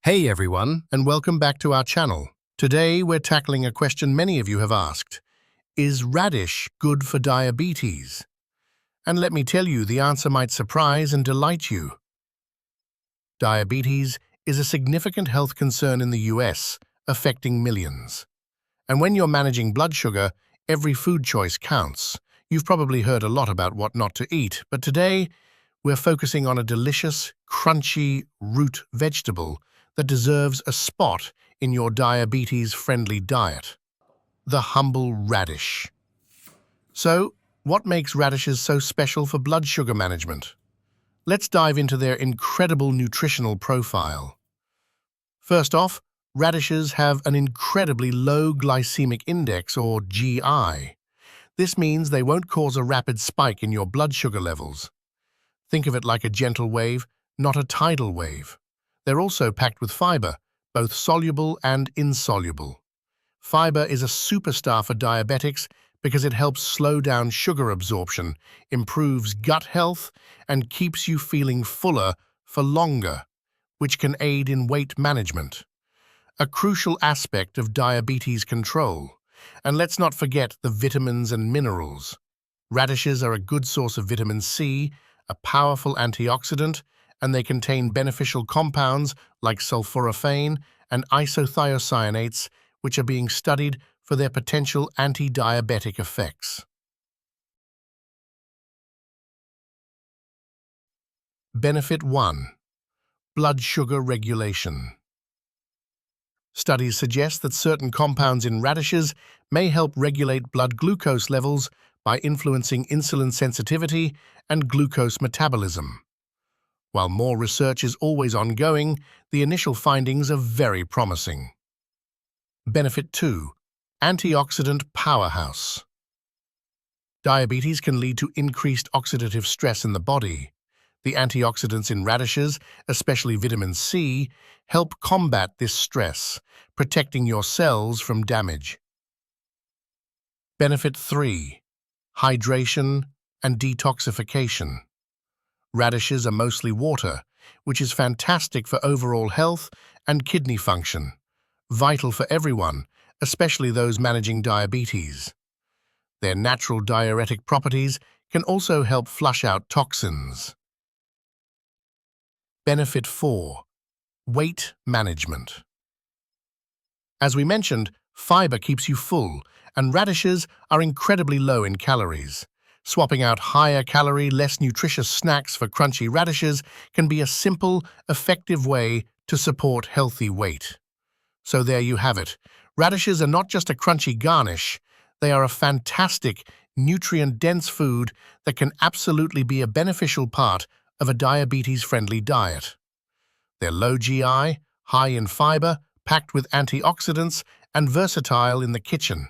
Hey everyone, and welcome back to our channel. Today we're tackling a question many of you have asked. Is radish good for diabetes? And let me tell you, the answer might surprise and delight you. Diabetes is a significant health concern in the US, affecting millions. And when you're managing blood sugar, every food choice counts. You've probably heard a lot about what not to eat, but today we're focusing on a delicious, crunchy root vegetable that deserves a spot in your diabetes-friendly diet: the humble radish. So, what makes radishes so special for blood sugar management? Let's dive into their incredible nutritional profile. First off, radishes have an incredibly low glycemic index, or GI. This means they won't cause a rapid spike in your blood sugar levels. Think of it like a gentle wave, not a tidal wave. They're also packed with fiber, both soluble and insoluble. Fiber is a superstar for diabetics because it helps slow down sugar absorption, improves gut health, and keeps you feeling fuller for longer, which can aid in weight management, a crucial aspect of diabetes control. And let's not forget the vitamins and minerals. Radishes are a good source of vitamin C, a powerful antioxidant, and they contain beneficial compounds like sulforaphane and isothiocyanates, which are being studied for their potential anti-diabetic effects. Benefit 1. Blood sugar regulation. Studies suggest that certain compounds in radishes may help regulate blood glucose levels by influencing insulin sensitivity and glucose metabolism. While more research is always ongoing, the initial findings are very promising. Benefit 2. Antioxidant powerhouse. Diabetes can lead to increased oxidative stress in the body. The antioxidants in radishes, especially vitamin C, help combat this stress, protecting your cells from damage. Benefit 3. Hydration and detoxification. Radishes are mostly water, which is fantastic for overall health and kidney function, vital for everyone, especially those managing diabetes. Their natural diuretic properties can also help flush out toxins. Benefit 4. Weight management. As we mentioned, fiber keeps you full, and radishes are incredibly low in calories. Swapping out higher-calorie, less nutritious snacks for crunchy radishes can be a simple, effective way to support healthy weight. So there you have it. Radishes are not just a crunchy garnish. They are a fantastic, nutrient-dense food that can absolutely be a beneficial part of a diabetes-friendly diet. They're low GI, high in fiber, packed with antioxidants, and versatile in the kitchen.